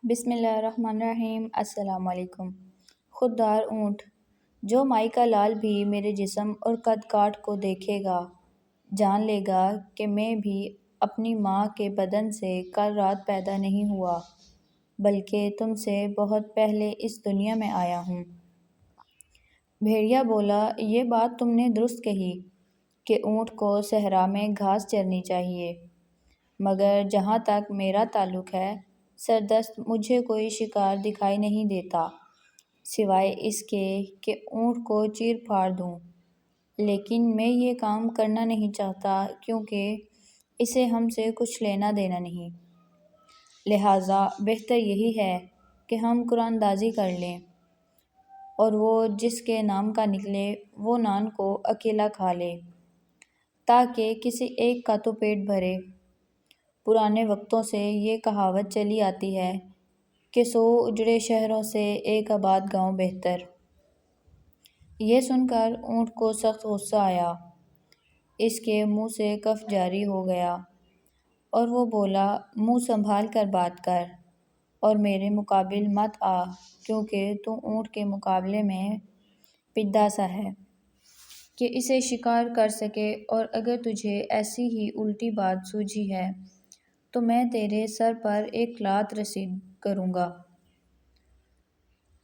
بسم اللہ الرحمن الرحیم۔ السلام علیکم۔ خوددار اونٹ، جو مائی کا لال بھی میرے جسم اور قد کاٹ کو دیکھے گا جان لے گا کہ میں بھی اپنی ماں کے بدن سے کل رات پیدا نہیں ہوا بلکہ تم سے بہت پہلے اس دنیا میں آیا ہوں۔ بھیڑیا بولا، یہ بات تم نے درست کہی کہ اونٹ کو صحرا میں گھاس چرنی چاہیے، مگر جہاں تک میرا تعلق ہے سردست مجھے کوئی شکار دکھائی نہیں دیتا سوائے اس کے کہ اونٹ کو چیر پھاڑ دوں، لیکن میں یہ کام کرنا نہیں چاہتا کیونکہ اسے ہم سے کچھ لینا دینا نہیں، لہٰذا بہتر یہی ہے کہ ہم قرآن اندازی کر لیں اور وہ جس کے نام کا نکلے وہ نان کو اکیلا کھا لے تاکہ کسی ایک کا تو پیٹ بھرے۔ پرانے وقتوں سے یہ کہاوت چلی آتی ہے کہ 100 اجڑے شہروں سے ایک آباد گاؤں بہتر۔ یہ سن کر اونٹ کو سخت غصہ آیا، اس کے منہ سے کف جاری ہو گیا اور وہ بولا، منہ سنبھال کر بات کر اور میرے مقابل مت آ کیونکہ تو اونٹ کے مقابلے میں پدا سا ہے کہ اسے شکار کر سکے، اور اگر تجھے ایسی ہی الٹی بات سوجھی ہے تو میں تیرے سر پر ایک لات رسید کروں گا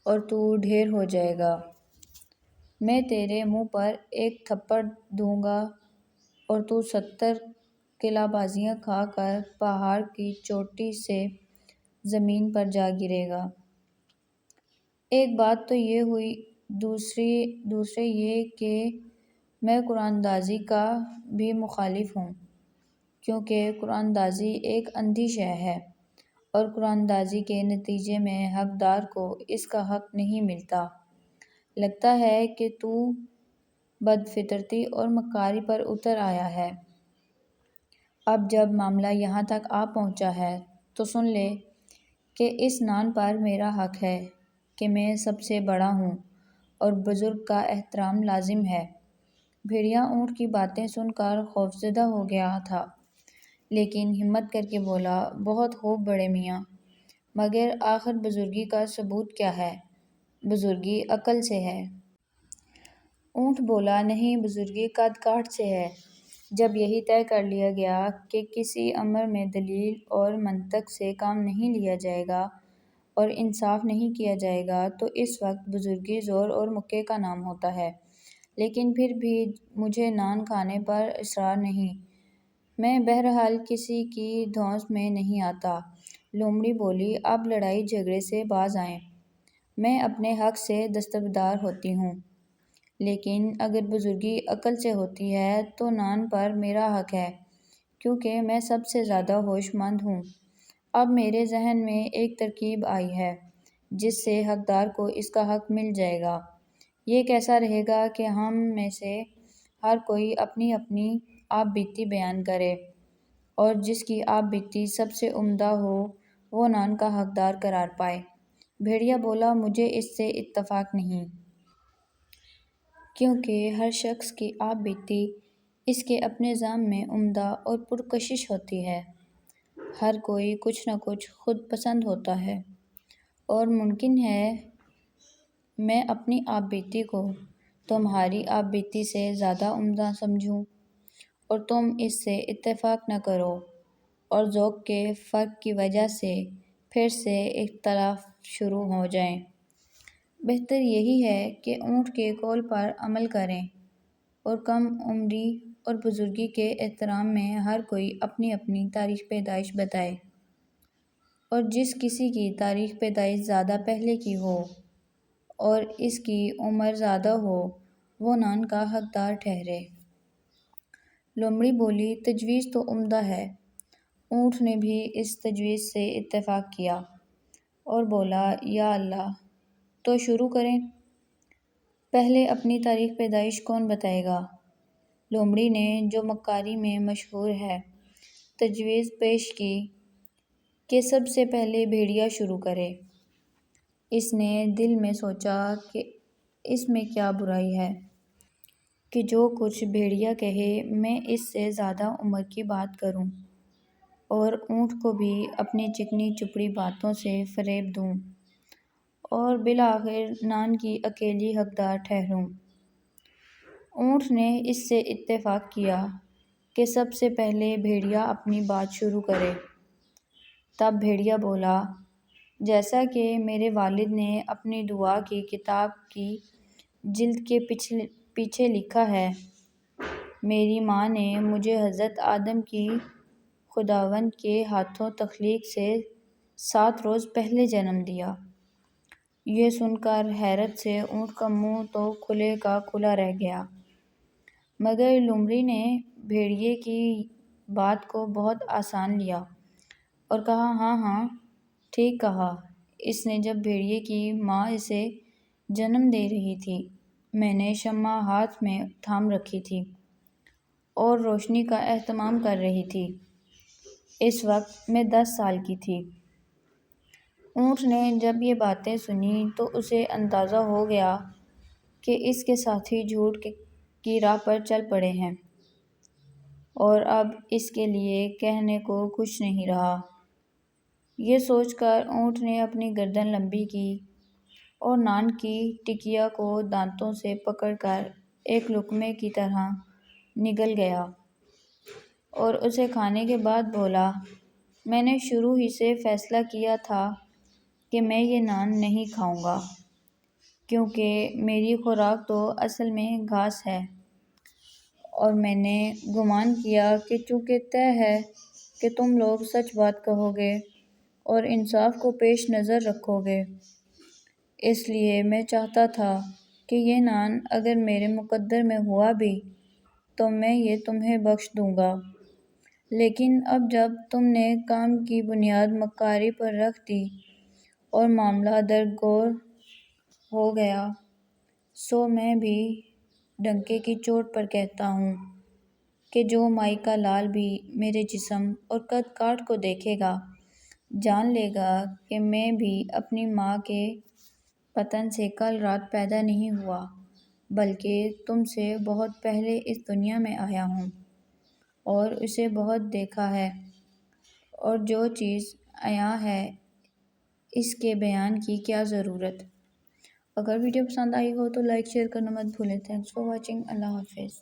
اور تو ڈھیر ہو جائے گا۔ میں تیرے منہ پر ایک تھپڑ دوں گا اور تو 70 قلعہ بازیاں کھا کر پہاڑ کی چوٹی سے زمین پر جا گرے گا۔ ایک بات تو یہ ہوئی، دوسرے یہ کہ میں قرآن اندازی کا بھی مخالف ہوں کیونکہ قرآن اندازی ایک اندھی شے ہے اور قرآن اندازی کے نتیجے میں حقدار کو اس کا حق نہیں ملتا۔ لگتا ہے کہ تو بد فطرتی اور مکاری پر اتر آیا ہے۔ اب جب معاملہ یہاں تک آ پہنچا ہے تو سن لے کہ اس نان پر میرا حق ہے کہ میں سب سے بڑا ہوں اور بزرگ کا احترام لازم ہے۔ بھیڑیا اونٹ کی باتیں سن کر خوفزدہ ہو گیا تھا، لیکن ہمت کر کے بولا، بہت خوب بڑے میاں، مگر آخر بزرگی کا ثبوت کیا ہے؟ بزرگی عقل سے ہے۔ اونٹ بولا، نہیں، بزرگی قد کاٹ سے ہے۔ جب یہی طے کر لیا گیا کہ کسی امر میں دلیل اور منطق سے کام نہیں لیا جائے گا اور انصاف نہیں کیا جائے گا تو اس وقت بزرگی زور اور مکے کا نام ہوتا ہے، لیکن پھر بھی مجھے نان کھانے پر اصرار نہیں، میں بہرحال کسی کی دھونس میں نہیں آتا۔ لومڑی بولی، اب لڑائی جھگڑے سے باز آئیں، میں اپنے حق سے دستبردار ہوتی ہوں، لیکن اگر بزرگی عقل سے ہوتی ہے تو نان پر میرا حق ہے کیونکہ میں سب سے زیادہ ہوش مند ہوں۔ اب میرے ذہن میں ایک ترکیب آئی ہے جس سے حقدار کو اس کا حق مل جائے گا۔ یہ کیسا رہے گا کہ ہم میں سے ہر کوئی اپنی اپنی آپ بیتی بیان کرے اور جس کی آپ بیتی سب سے عمدہ ہو وہ نان کا حقدار قرار پائے۔ بھیڑیا بولا، مجھے اس سے اتفاق نہیں، کیونکہ ہر شخص کی آپ بیتی اس کے اپنے ذام میں عمدہ اور پرکشش ہوتی ہے۔ ہر کوئی کچھ نہ کچھ خود پسند ہوتا ہے اور ممکن ہے میں اپنی آپ بیتی کو تمہاری آپ بیتی سے زیادہ عمدہ سمجھوں اور تم اس سے اتفاق نہ کرو اور ذوق کے فرق کی وجہ سے پھر سے اختلاف شروع ہو جائیں۔ بہتر یہی ہے کہ اونٹ کے قول پر عمل کریں اور کم عمری اور بزرگی کے احترام میں ہر کوئی اپنی اپنی تاریخ پیدائش بتائے اور جس کسی کی تاریخ پیدائش زیادہ پہلے کی ہو اور اس کی عمر زیادہ ہو وہ نان کا حقدار ٹھہرے۔ لومڑی بولی، تجویز تو عمدہ ہے۔ اونٹ نے بھی اس تجویز سے اتفاق کیا اور بولا، یا اللہ، تو شروع کریں۔ پہلے اپنی تاریخ پیدائش کون بتائے گا؟ لومڑی نے، جو مکاری میں مشہور ہے، تجویز پیش کی کہ سب سے پہلے بھیڑیا شروع کرے۔ اس نے دل میں سوچا کہ اس میں کیا برائی ہے کہ جو کچھ بھیڑیا کہے میں اس سے زیادہ عمر کی بات کروں۔ اور اونٹ کو بھی اپنی چکنی چپڑی باتوں سے فریب دوں اور بالآخر نان کی اکیلی حقدار ٹھہروں۔ اونٹ نے اس سے اتفاق کیا کہ سب سے پہلے بھیڑیا اپنی بات شروع کرے۔ تب بھیڑیا بولا، جیسا کہ میرے والد نے اپنی دعا کی کتاب کی جلد کے پیچھے لکھا ہے، میری ماں نے مجھے حضرت آدم کی خداوند کے ہاتھوں تخلیق سے 7 روز پہلے جنم دیا۔ یہ سن کر حیرت سے اونٹ کا منہ تو کھلے کا کھلا رہ گیا، مگر لومڑی نے بھیڑیے کی بات کو بہت آسان لیا اور کہا، ہاں ہاں، ٹھیک کہا۔ اس نے جب بھیڑیے کی ماں اسے جنم دے رہی تھی، میں نے شمع ہاتھ میں تھام رکھی تھی اور روشنی کا اہتمام کر رہی تھی۔ اس وقت میں 10 سال کی تھی۔ اونٹ نے جب یہ باتیں سنیں تو اسے اندازہ ہو گیا کہ اس کے ساتھی جھوٹ کی راہ پر چل پڑے ہیں اور اب اس کے لیے کہنے کو کچھ نہیں رہا۔ یہ سوچ کر اونٹ نے اپنی گردن لمبی کی اور نان کی ٹکیا کو دانتوں سے پکڑ کر ایک لقمے کی طرح نگل گیا اور اسے کھانے کے بعد بولا، میں نے شروع ہی سے فیصلہ کیا تھا کہ میں یہ نان نہیں کھاؤں گا، کیونکہ میری خوراک تو اصل میں گھاس ہے، اور میں نے گمان کیا کہ چونکہ طے ہے کہ تم لوگ سچ بات کہو گے اور انصاف کو پیش نظر رکھو گے، اس لیے میں چاہتا تھا کہ یہ نان اگر میرے مقدر میں ہوا بھی تو میں یہ تمہیں بخش دوں گا، لیکن اب جب تم نے کام کی بنیاد مکاری پر رکھ دی اور معاملہ درگور ہو گیا، سو میں بھی ڈنکے کی چوٹ پر کہتا ہوں کہ جو مائی کا لال بھی میرے جسم اور قد کاٹ کو دیکھے گا، جان لے گا کہ میں بھی اپنی ماں کے بطن سے کل رات پیدا نہیں ہوا، بلکہ تم سے بہت پہلے اس دنیا میں آیا ہوں اور اسے بہت دیکھا ہے، اور جو چیز عیاں ہے اس کے بیان کی کیا ضرورت۔ اگر ویڈیو پسند آئی ہو تو لائک شیئر کرنا مت بھولیں۔ Thanks for watching. اللہ حافظ۔